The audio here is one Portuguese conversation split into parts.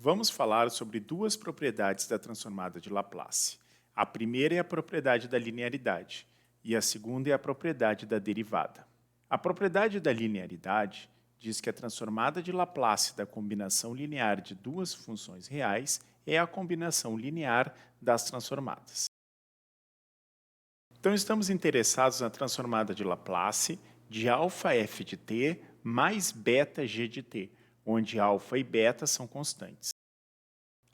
Vamos falar sobre duas propriedades da transformada de Laplace. A primeira é a propriedade da linearidade e a segunda é a propriedade da derivada. A propriedade da linearidade diz que a transformada de Laplace da combinação linear de duas funções reais é a combinação linear das transformadas. Então, estamos interessados na transformada de Laplace de αf de t mais beta-g de t, onde α e beta são constantes.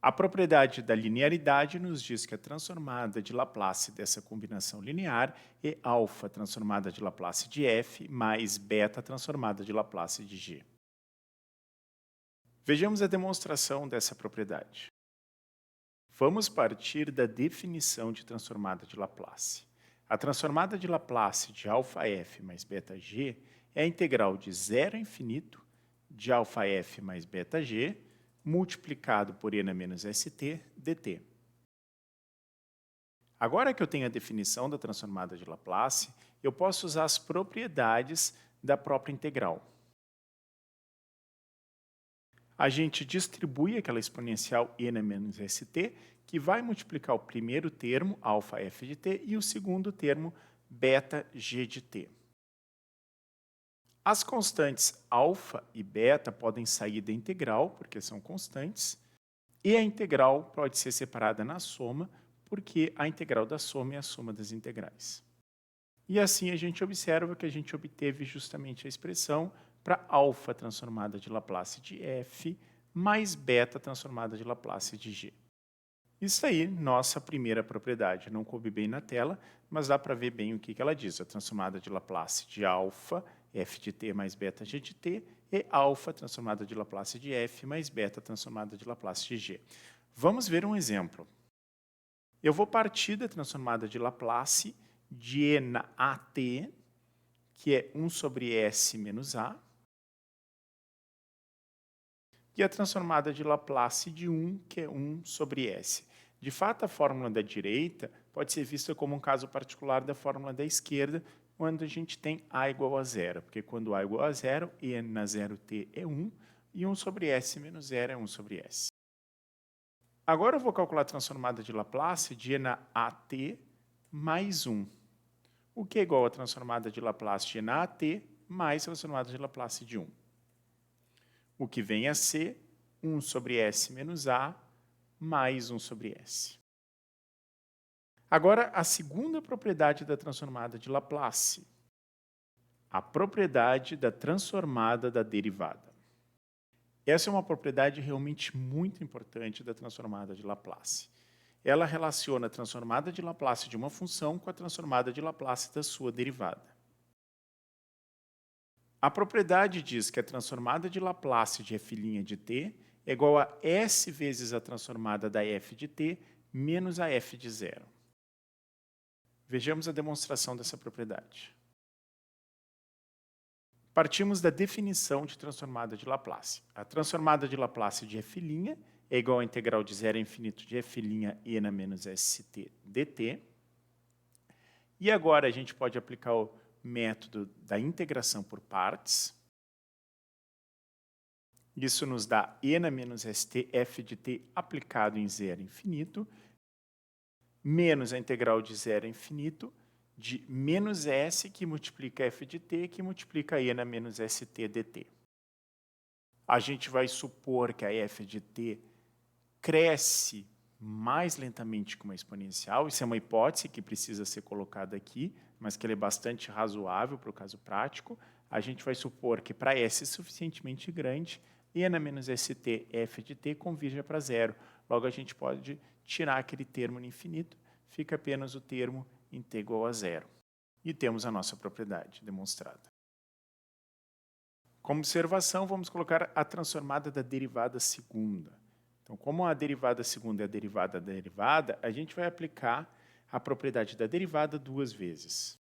A propriedade da linearidade nos diz que a transformada de Laplace dessa combinação linear é α transformada de Laplace de f mais beta transformada de Laplace de g. Vejamos a demonstração dessa propriedade. Vamos partir da definição de transformada de Laplace. A transformada de Laplace de αf mais beta-g é a integral de 0 a infinito de αf mais beta-g multiplicado por n menos st dt. Agora que eu tenho a definição da transformada de Laplace, eu posso usar as propriedades da própria integral. A gente distribui aquela exponencial n menos st, que vai multiplicar o primeiro termo, αf de t, e o segundo termo, beta-g de t. As constantes α e beta podem sair da integral, porque são constantes, e a integral pode ser separada na soma, porque a integral da soma é a soma das integrais. E assim a gente observa que a gente obteve justamente a expressão para α transformada de Laplace de f mais beta transformada de Laplace de g. Isso aí, nossa primeira propriedade. Não coube bem na tela, mas dá para ver bem o que ela diz. A transformada de Laplace de α, f de t mais beta g de t, e α transformada de Laplace de f mais beta transformada de Laplace de g. Vamos ver um exemplo. Eu vou partir da transformada de Laplace de e na at, que é 1 sobre s menos a, e a transformada de Laplace de 1, que é 1 sobre s. De fato, a fórmula da direita pode ser vista como um caso particular da fórmula da esquerda, quando a gente tem a igual a zero, porque quando a igual a zero, e na 0t é 1, e 1 sobre s menos 0 é 1 sobre s. Agora eu vou calcular a transformada de Laplace de e na at mais 1, o que é igual à transformada de Laplace de e na at mais a transformada de Laplace de 1. O que vem a ser 1 sobre s menos a mais 1 sobre s. Agora, a segunda propriedade da transformada de Laplace, a propriedade da transformada da derivada. Essa é uma propriedade realmente muito importante da transformada de Laplace. Ela relaciona a transformada de Laplace de uma função com a transformada de Laplace da sua derivada. A propriedade diz que a transformada de Laplace de f' de t é igual a s vezes a transformada da f de t menos a f de zero. Vejamos a demonstração dessa propriedade. Partimos da definição de transformada de Laplace. A transformada de Laplace de f' é igual à integral de 0 a infinito de f' e na menos st dt. E agora a gente pode aplicar o método da integração por partes. Isso nos dá e na menos st f de t aplicado em 0 a infinito, menos a integral de 0 a infinito de menos s, que multiplica f de t, que multiplica e na menos st dt. A gente vai supor que a f de t cresce mais lentamente que uma exponencial. Isso é uma hipótese que precisa ser colocada aqui, mas que ela é bastante razoável para o caso prático. A gente vai supor que para s suficientemente grande, e na menos st f de t convirja para zero. Logo, a gente pode tirar aquele termo no infinito, fica apenas o termo em t igual a zero. E temos a nossa propriedade demonstrada. Como observação, vamos colocar a transformada da derivada segunda. Então, como a derivada segunda é a derivada da derivada, a gente vai aplicar a propriedade da derivada duas vezes.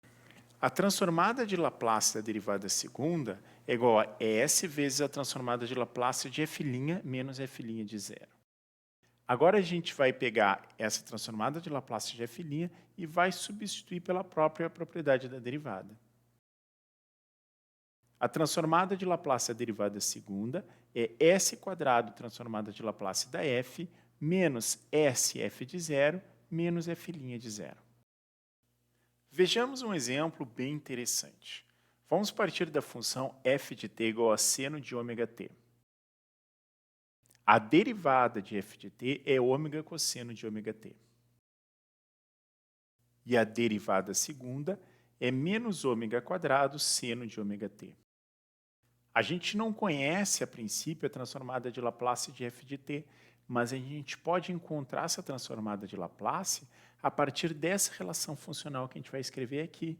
A transformada de Laplace da derivada segunda é igual a s vezes a transformada de Laplace de f' menos f' de zero. Agora a gente vai pegar essa transformada de Laplace de f' e vai substituir pela própria propriedade da derivada. A transformada de Laplace da derivada segunda é S quadrado transformada de Laplace da f menos SF de zero menos F' de zero. Vejamos um exemplo bem interessante. Vamos partir da função f de t igual a seno de ômega t. A derivada de f de t é ômega cosseno de ômega t. E a derivada segunda é menos ômega quadrado seno de ômega t. A gente não conhece, a princípio, a transformada de Laplace de f de t, mas a gente pode encontrar essa transformada de Laplace a partir dessa relação funcional que a gente vai escrever aqui.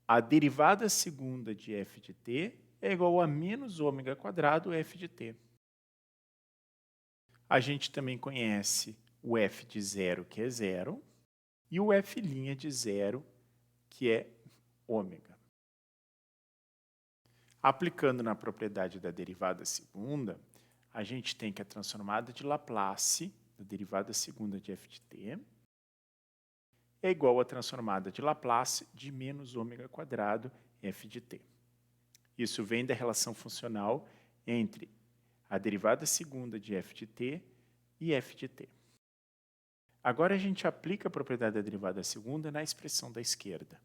A derivada segunda de f de t é igual a menos ômega quadrado f de t. A gente também conhece o f de zero, que é zero, e o f' de zero, que é ômega. Aplicando na propriedade da derivada segunda, a gente tem que a transformada de Laplace da derivada segunda de f de t é igual à transformada de Laplace de menos ômega quadrado f de t. Isso vem da relação funcional entre a derivada segunda de f de t e f de t. Agora a gente aplica a propriedade da derivada segunda na expressão da esquerda.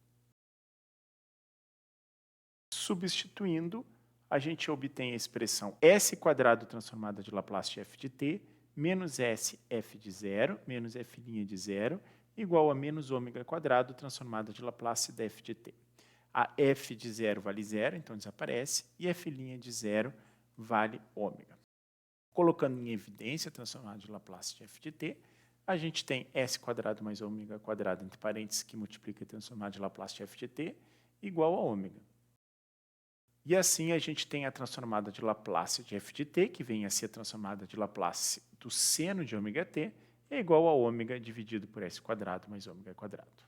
Substituindo, a gente obtém a expressão S quadrado transformada de Laplace de f de t menos S f de zero menos F' de zero igual a menos ômega quadrado transformada de Laplace da f de t. A f de zero vale zero, então desaparece, e F' de zero vale ômega. Colocando em evidência a transformada de Laplace de f de t, a gente tem S quadrado mais ômega quadrado, entre parênteses, que multiplica a transformada de Laplace de f de t, igual a ômega. E assim a gente tem a transformada de Laplace de f de t, que vem a ser a transformada de Laplace do seno de ômega t, é igual a ômega dividido por S quadrado mais ômega quadrado.